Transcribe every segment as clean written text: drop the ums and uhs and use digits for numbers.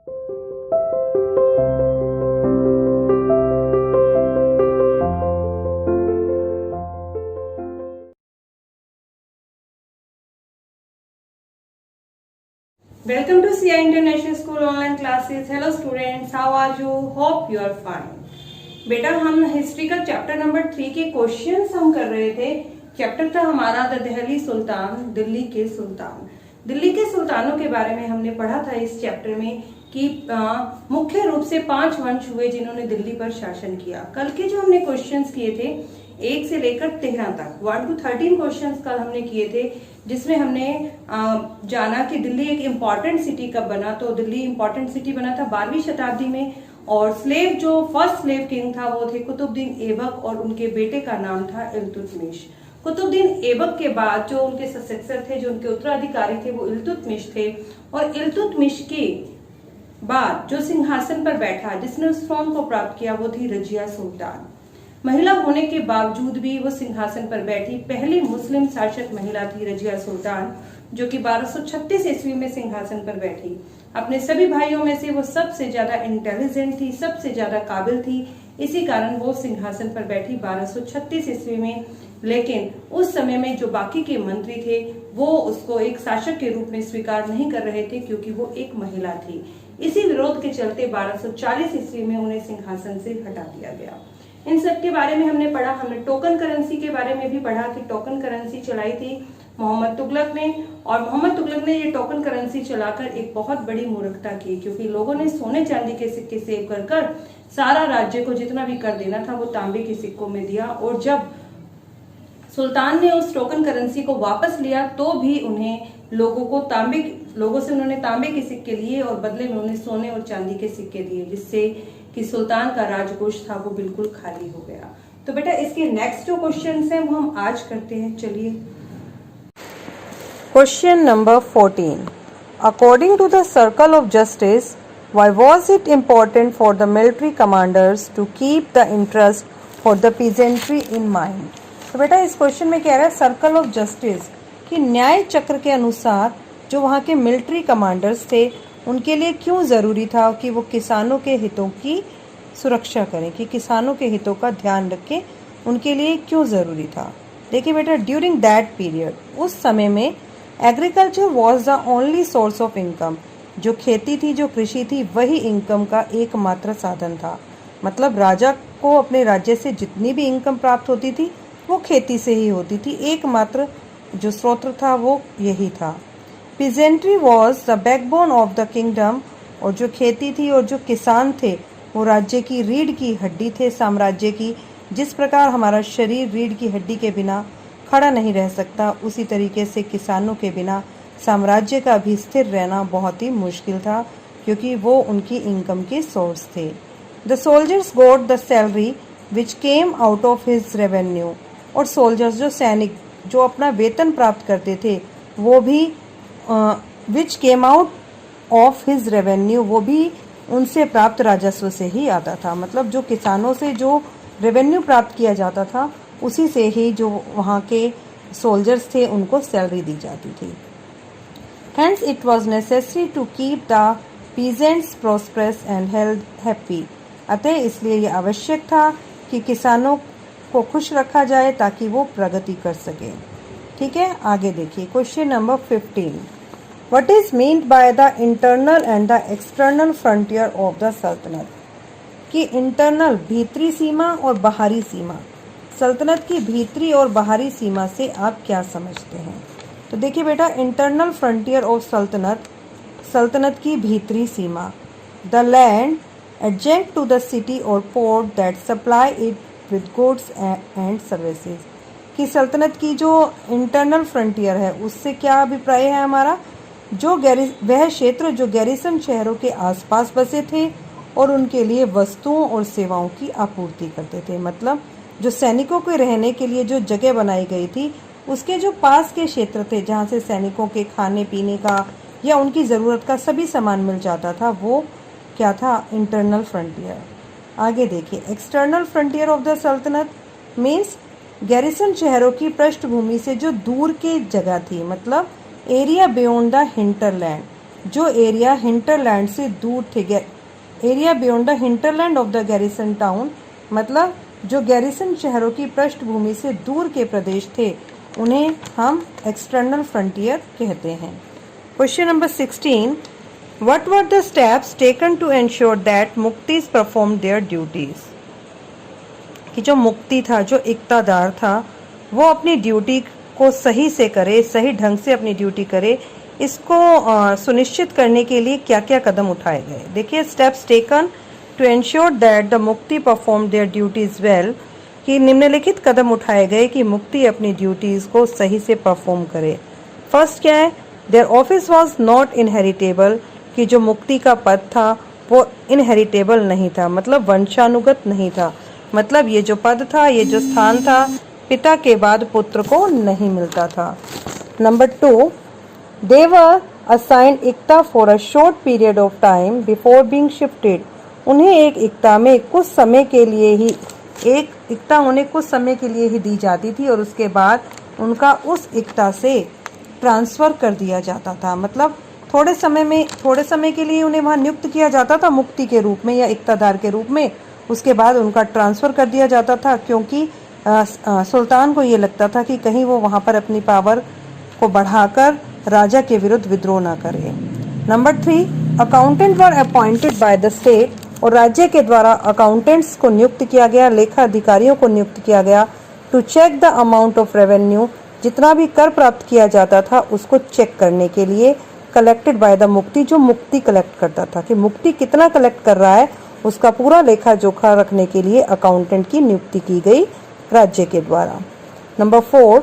Welcome to CI International School online classes. Hello students, how are you? Hope you are fine. बेटा हम history का chapter number 3 के questions हम कर रहे थे। चैप्टर था हमारा द दिल्ली सुल्तान, दिल्ली के सुल्तान। दिल्ली के सुल्तानों के बारे में हमने पढ़ा था इस चैप्टर में कि मुख्य रूप से 5 वंश हुए जिन्होंने दिल्ली पर शासन किया। कल के जो हमने क्वेश्चंस किए थे 1 से लेकर 13 तक 1 to 13 क्वेश्चंस कल हमने किए थे, जिसमें हमने जाना कि दिल्ली एक इम्पॉर्टेंट सिटी कब बना। तो दिल्ली इम्पॉर्टेंट सिटी बना था 12वीं शताब्दी में, और स्लेव जो फर्स्ट स्लेव किंग था वो थे कुतुबुद्दीन ऐबक, और उनके बेटे का नाम था इल्तुतमिश। कुतुबुद्दीन ऐबक के बाद जो उनके सक्सेसर थे, जो उनके उत्तराधिकारी थे, वो इल्तुतमिश थे। और इल्तुतमिश के बाद जो सिंहासन पर बैठा, जिसने उस थ्रोन को प्राप्त किया, वो थी रजिया सुल्तान। महिला होने के बावजूद भी वो सिंहासन पर बैठी पहली मुस्लिम शासक महिला थी रजिया सुल्तान, जो कि 1236 ईस्वी में सिंहासन पर बैठी। अपने सभी भाइयों में से वो सबसे ज्यादा इंटेलिजेंट थी, सबसे ज्यादा काबिल थी, इसी कारण वो सिंहासन पर बैठी 1236 ईस्वी में। लेकिन उस समय में जो बाकी के मंत्री थे वो उसको एक शासक के रूप में स्वीकार नहीं कर रहे थे, क्योंकि वो एक महिला थी। इसी विरोध के चलते 1240 ईस्वी में उन्हें सिंहासन से हटा दिया गया। इन सब के बारे में हमने पढ़ा। हमने टोकन करेंसी के बारे में भी पढ़ा कि टोकन करेंसी चलाई थी मोहम्मद तुगलक ने, और मोहम्मद तुगलक ने ये टोकन करेंसी चलाकर एक बहुत बड़ी मूर्खता की, क्योंकि लोगों ने सोने चांदी के सिक्के सेव कर कर सारा राज्य को जितना भी कर देना था वो तांबे के सिक्कों में दिया। और जब सुल्तान ने उस टोकन करेंसी को वापस लिया तो भी उन्हें लोगों से उन्होंने तांबे के सिक्के लिए और बदले में उन्हें सोने और चांदी के सिक्के दिए, जिससे कि सुल्तान का राजकोष था वो बिल्कुल खाली हो गया। तो बेटा इसके नेक्स्ट जो क्वेश्चंस हैं वो हम आज करते हैं। चलिए, question number 14। According to the circle of justice, why was it important for the military commanders to keep the interest for the peasantry in mind. तो बेटा इस क्वेश्चन में कह रहा है सर्कल ऑफ जस्टिस कि न्याय चक्र के अनुसार जो वहाँ के मिलिट्री कमांडर्स थे उनके लिए क्यों ज़रूरी था कि वो किसानों के हितों की सुरक्षा करें, कि किसानों के हितों का ध्यान रखें, उनके लिए क्यों ज़रूरी था। देखिए बेटा, ड्यूरिंग दैट पीरियड, उस समय में agriculture was the only source of income. जो खेती थी, जो कृषि थी, वही इनकम का एकमात्र साधन था। मतलब राजा को अपने राज्य से जितनी भी इनकम प्राप्त होती थी वो खेती से ही होती थी, एकमात्र जो स्रोत था वो यही था। Peasantry was the backbone of the kingdom, और जो खेती थी और जो किसान थे वो राज्य की रीढ़ की हड्डी थे, साम्राज्य की। जिस प्रकार हमारा शरीर रीढ़ की हड्डी के बिना खड़ा नहीं रह सकता, उसी तरीके से किसानों के बिना साम्राज्य का भी स्थिर रहना बहुत ही मुश्किल था, क्योंकि वो उनकी इनकम के सोर्स थे। The soldiers got the salary which came out of his revenue, और सोल्जर्स जो सैनिक जो अपना वेतन प्राप्त करते थे वो भी which came out of his revenue, वो भी उनसे प्राप्त राजस्व से ही आता था। मतलब जो किसानों से जो रेवेन्यू प्राप्त किया जाता था उसी से ही जो वहाँ के सोल्जर्स थे उनको सैलरी दी जाती थी। Hence it was necessary to keep the peasants prosperous and happy. अतः इसलिए ये आवश्यक था कि किसानों को खुश रखा जाए ताकि वो प्रगति कर सके। ठीक है, आगे देखिए question number 15। What is meant by the internal and the external frontier of the सल्तनत? कि इंटरनल भीतरी सीमा और बाहरी सीमा, सल्तनत की भीतरी और बाहरी सीमा से आप क्या समझते हैं? तो देखिए बेटा, इंटरनल फ्रंटियर ऑफ सल्तनत, सल्तनत की भीतरी सीमा, the land adjacent to the city और port that supply it with goods and services. कि सल्तनत की जो इंटरनल फ्रंटियर है उससे क्या अभिप्राय है हमारा? जो वह क्षेत्र जो गैरिसन शहरों के आसपास बसे थे और उनके लिए वस्तुओं और सेवाओं की आपूर्ति करते थे। मतलब जो सैनिकों के रहने के लिए जो जगह बनाई गई थी उसके जो पास के क्षेत्र थे जहाँ से सैनिकों के खाने पीने का या उनकी ज़रूरत का सभी सामान मिल जाता था, वो क्या था? Internal frontier. आगे देखिए, एक्सटर्नल फ्रंटियर ऑफ द सल्तनत मीन्स गैरिसन शहरों की पृष्ठभूमि से जो दूर की जगह थी, मतलब एरिया बियॉन्ड द हिंटरलैंड, जो एरिया हिंटरलैंड से दूर थे, area beyond the hinterland of the garrison town, मतलब जो गैरिसन शहरों की पृष्ठभूमि से दूर के प्रदेश थे, उन्हें हम एक्सटर्नल फ्रंटियर कहते हैं। Question number 16, what were the steps taken to ensure that मुक्तिज परफॉर्म देयर ड्यूटीज, कि जो मुक्ति था, जो इक्तादार था, वो अपनी ड्यूटी को सही से करे, सही ढंग से अपनी ड्यूटी करे, इसको सुनिश्चित करने के लिए क्या क्या कदम उठाए गए। देखिए, steps taken to ensure that the muqti perform their duties well, कि निम्नलिखित कदम उठाए गए कि मुक्ति अपनी ड्यूटीज को सही से परफॉर्म करे। फर्स्ट क्या है, their office was not inheritable, कि जो मुक्ति का पद था वो इनहेरिटेबल नहीं था, मतलब वंशानुगत नहीं था, मतलब ये जो पद था, ये जो स्थान था, पिता के बाद पुत्र को नहीं मिलता था। नंबर 2, they were assigned इक्ता for a short period of time before being shifted, उन्हें एक इक्ता में कुछ समय के लिए ही, एक इक्ता उन्हें कुछ समय के लिए ही दी जाती थी और उसके बाद उनका उस इक्ता से ट्रांसफ़र कर दिया जाता था, मतलब थोड़े समय के लिए उन्हें वहाँ नियुक्त किया जाता था मुक्ति के रूप में या इक्तादार के रूप में, उसके बाद उनका ट्रांसफ़र कर दिया जाता था, क्योंकि सुल्तान को ये लगता था कि कहीं वो वहाँ पर अपनी पावर को बढ़ाकर राजा के विरुद्ध विद्रोह ना करे। Number 3, accountant were appointed by the state, और राज्य के द्वारा अकाउंटेंट्स को नियुक्त किया गया, लेखा अधिकारियों को नियुक्त किया गया, to check the amount of revenue, जितना भी कर प्राप्त किया जाता था उसको चेक करने के लिए, कलेक्टेड बाय द मुक्ति, जो मुक्ति कलेक्ट करता था, कि मुक्ति कितना कलेक्ट कर रहा है उसका पूरा लेखा जोखा रखने के लिए अकाउंटेंट की नियुक्ति की गई राज्य के द्वारा। Number 4,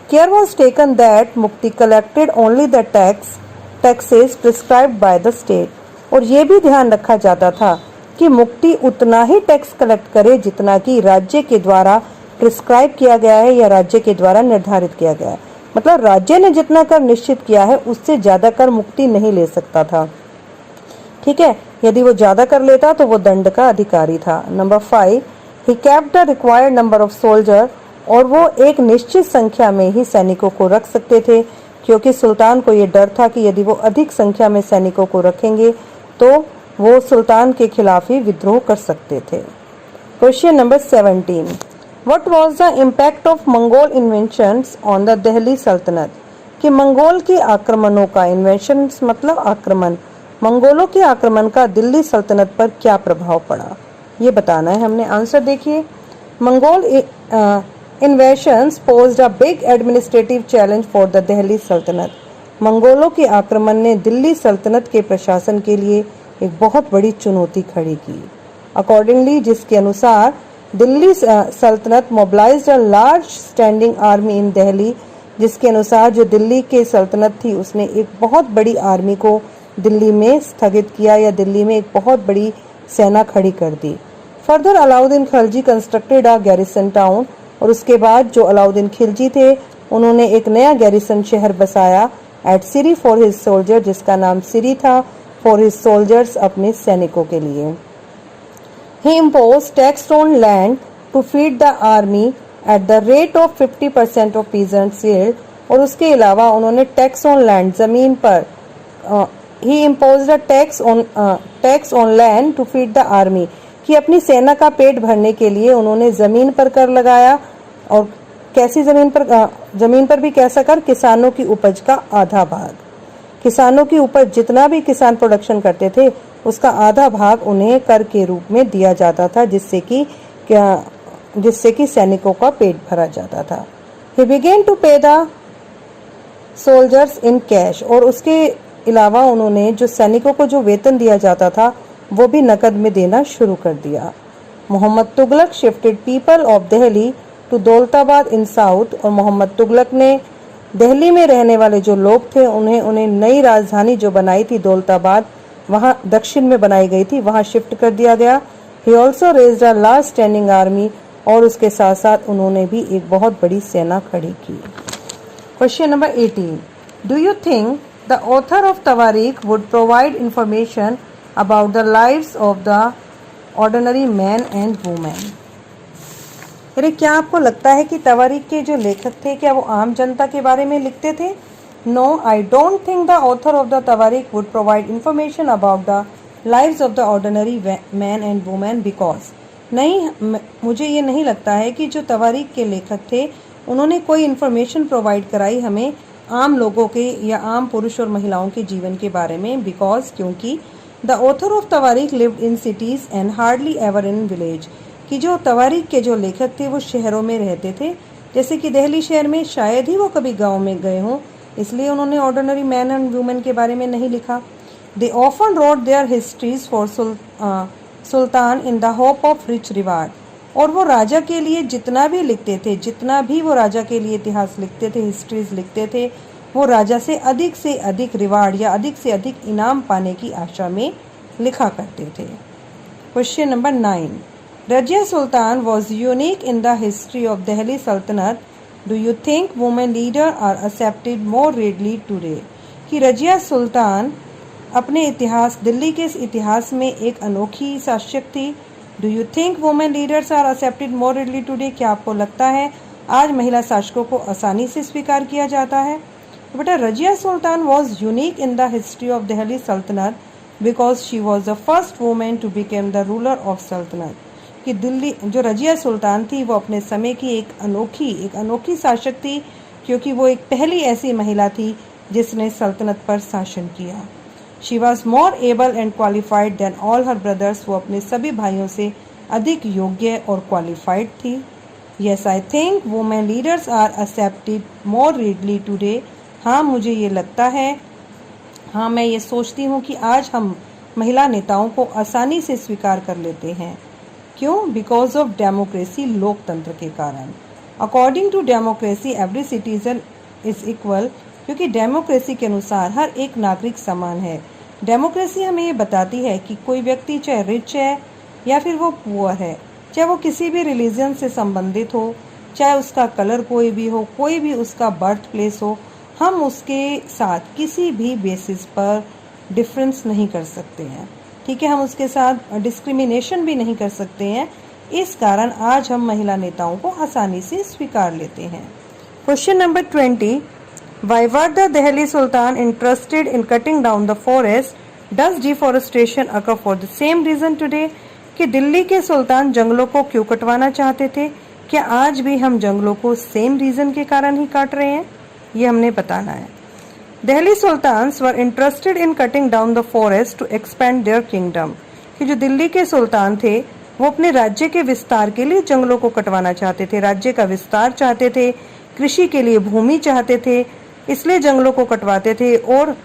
care was taken that मुक्ति collected only the taxes prescribed by the state, और ये भी ध्यान रखा जाता था कि मुक्ति उतना ही टैक्स कलेक्ट करे जितना कि राज्य के द्वारा प्रिस्क्राइब किया गया है या राज्य के द्वारा निर्धारित किया गया है, मतलब राज्य ने जितना कर निश्चित किया है उससे ज्यादा कर मुक्ति नहीं ले सकता था। ठीक है, यदि वो ज्यादा कर लेता तो वो दंड का अधिकारी था। Number 5, he kept the required number of soldier, और वो एक निश्चित संख्या में ही सैनिकों को रख सकते थे, क्योंकि सुल्तान को ये डर था कि यदि वो अधिक संख्या में सैनिकों को रखेंगे तो वो सुल्तान के खिलाफ ही विद्रोह कर सकते थे। Question number 17, what was the impact of Mongol inventions on the Delhi सल्तनत, कि मंगोल के आक्रमणों का, इन्वेंशंस मतलब आक्रमण, मंगोलों के आक्रमण का दिल्ली सल्तनत पर क्या प्रभाव पड़ा, ये बताना है हमने। आंसर देखिए, Mongol invasions posed a big administrative challenge for the Delhi सल्तनत, मंगोलों के आक्रमण ने दिल्ली सल्तनत के प्रशासन के लिए एक बहुत बड़ी चुनौती खड़ी की। अकॉर्डिंगली, जिसके अनुसार दिल्ली सल्तनत mobilised a large standing army इन दिल्ली, जिसके अनुसार जो दिल्ली के सल्तनत थी उसने एक बहुत बड़ी आर्मी को दिल्ली में स्थगित किया या दिल्ली में एक बहुत बड़ी सेना खड़ी कर दी। Further Alauddin Khilji constructed a garrison town, और उसके बाद जो अलाउद्दीन खिलजी थे उन्होंने एक नया गैरिसन शहर बसाया at Siri for his soldier, जिसका नाम सिरी था, फॉर हिज सोल्जर्स, अपने सैनिकों के लिए। He imposed tax on land to feed the army at the rate of 50% of peasants yield, और उसके अलावा उन्होंने टैक्स ऑन लैंड, जमीन पर, he imposed a tax on land to feed the army, कि अपनी सेना का पेट भरने के लिए उन्होंने जमीन पर कर लगाया, और कैसी जमीन पर भी कैसा कर, किसानों की उपज का आधा भाग, किसानों की उपज जितना भी किसान प्रोडक्शन करते थे उसका आधा भाग उन्हें कर के रूप में दिया जाता था, जिससे कि सैनिकों का पेट भरा जाता था। ही बिगेन टू पे द सोल्जर्स इन कैश, और उसके अलावा उन्होंने जो सैनिकों को जो वेतन दिया जाता था वो भी नकद में देना शुरू कर दिया। Mohammad Tughlaq shifted people of Delhi to Daulatabad in south, और मोहम्मद तुगलक ने दिल्ली में रहने वाले जो लोग थे उन्हें नई राजधानी जो बनाई थी दौलताबाद, वहां दक्षिण में बनाई गई थी, वहां शिफ्ट कर दिया गया। He also raised a large standing army, और उसके साथ साथ उन्होंने भी एक बहुत बड़ी सेना खड़ी की। Question number 18, do you think the author of Tawarikh would provide information about the lives of the ordinary man and women? अरे क्या आपको लगता है कि तवारीख के जो लेखक थे क्या वो आम जनता के बारे में लिखते थे No, I don't think the author of the Tawarik would provide information about the lives of the ordinary men and women because नहीं, मुझे ये नहीं लगता है कि जो तवारीख के लेखक थे उन्होंने कोई इन्फॉर्मेशन प्रोवाइड कराई हमें आम लोगों के या आम पुरुष और महिलाओं के जीवन के बारे में बिकॉज क्योंकि the author of Tawarikh lived in cities and hardly ever in village, कि जो तवारीख के जो लेखक थे वो शहरों में रहते थे, जैसे कि दिल्ली शहर में, शायद ही वो कभी गांव में गए हों, इसलिए उन्होंने ऑर्डिनरी मैन एंड वुमेन के बारे में नहीं लिखा। They often wrote their histories for sultan in the hope of rich reward, और वो राजा के लिए जितना भी लिखते थे, जितना भी वो राजा के लिए इतिहास लिखते थे, हिस्ट्रीज लिखते थे, वो राजा से अधिक रिवार्ड या अधिक से अधिक इनाम पाने की आशा में लिखा करते थे। Question number 9, Razia Sultan was unique in the history of Delhi सल्तनत, do you think women leader are accepted more readily today, कि रजिया सुल्तान अपने इतिहास, दिल्ली के इतिहास में एक अनोखी शासक थी। Do you think women leaders are accepted more readily today, क्या आपको लगता है आज महिला शासकों को आसानी से स्वीकार किया जाता है? तो बेटा Razia Sultan was unique in the history of Delhi सल्तनत because she was the first women to became the ruler of सल्तनत, कि दिल्ली जो रजिया सुल्तान थी वो अपने समय की एक अनोखी शासक थी क्योंकि वो एक पहली ऐसी महिला थी जिसने सल्तनत पर शासन किया। She was more able and qualified than all her brothers, वो अपने सभी भाइयों से अधिक योग्य और क्वालिफाइड थी। Yes I think women leaders are accepted more readily today, हाँ मुझे ये लगता है, हाँ मैं ये सोचती हूँ कि आज हम महिला नेताओं को आसानी से स्वीकार कर लेते हैं। क्यों? बिकॉज ऑफ डेमोक्रेसी, लोकतंत्र के कारण। According to democracy every citizen is equal, क्योंकि डेमोक्रेसी के अनुसार हर एक नागरिक समान है। डेमोक्रेसी हमें ये बताती है कि कोई व्यक्ति चाहे रिच है या फिर वो पुअर है, चाहे वो किसी भी रिलीजन से संबंधित हो, चाहे उसका कलर कोई भी हो, कोई भी उसका बर्थ प्लेस हो, हम उसके साथ किसी भी बेसिस पर डिफरेंस नहीं कर सकते हैं। ठीक है, हम उसके साथ डिस्क्रिमिनेशन भी नहीं कर सकते हैं। इस कारण आज हम महिला नेताओं को आसानी से स्वीकार लेते हैं। Question number 20, why were the Delhi Sultan interested in cutting down the forest? Does deforestation occur for the same reason today? कि दिल्ली के सुल्तान जंगलों को क्यों कटवाना चाहते थे? क्या आज भी हम जंगलों को सेम रीजन के कारण ही काट रहे हैं? ये हमने बताना है। Delhi sultans were interested in cutting down the forest to expand their kingdom, कि जो दिल्ली के सुल्तान थे वो अपने राज्य के विस्तार के लिए जंगलों को कटवाना चाहते थे, राज्य का विस्तार चाहते थे, कृषि के लिए भूमि चाहते थे, इसलिए जंगलों को कटवाते थे। और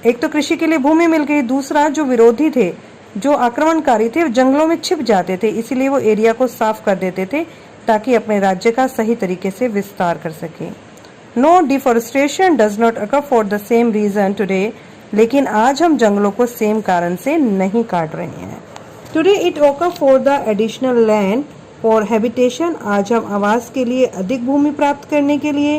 एक तो कृषि के लिए भूमि मिल गई, दूसरा जो विरोधी थे, जो आक्रमणकारी थे, जंगलों में छिप जाते थे, इसीलिए वो एरिया को साफ कर देते थे ताकि अपने राज्य का सही तरीके से विस्तार कर सके। No, deforestation does not occur for the same reason today, लेकिन आज हम जंगलों को सेम कारण से नहीं काट रहे हैं। टुडे इट ओकर for the additional land for habitation, आज हम आवास के लिए अधिक भूमि प्राप्त करने के लिए,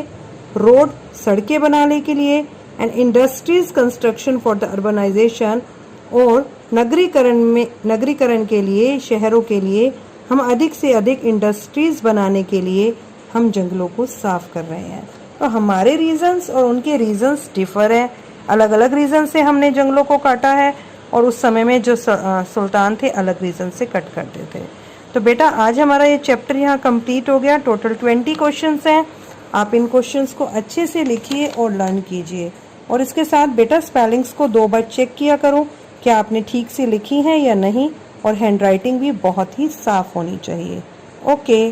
रोड सड़कें बनाने के लिए, and industries construction for the urbanisation, और नगरीकरण के लिए, शहरों के लिए हम अधिक से अधिक इंडस्ट्रीज बनाने के लिए हम जंगलों को साफ कर रहे हैं। तो हमारे रीजंस और उनके रीजंस डिफर है, अलग अलग रीजन से हमने जंगलों को काटा है, और उस समय में जो सुल्तान थे अलग रीजन से कट करते थे। तो बेटा आज हमारा ये चैप्टर यहाँ कंप्लीट हो गया। टोटल 20 क्वेश्चंस हैं। आप इन क्वेश्चंस को अच्छे से लिखिए और लर्न कीजिए, और इसके साथ बेटा स्पेलिंग्स को 2 बार चेक किया करो क्या आपने ठीक से लिखी हैं या नहीं, और हैंडराइटिंग भी बहुत ही साफ होनी चाहिए। ओके।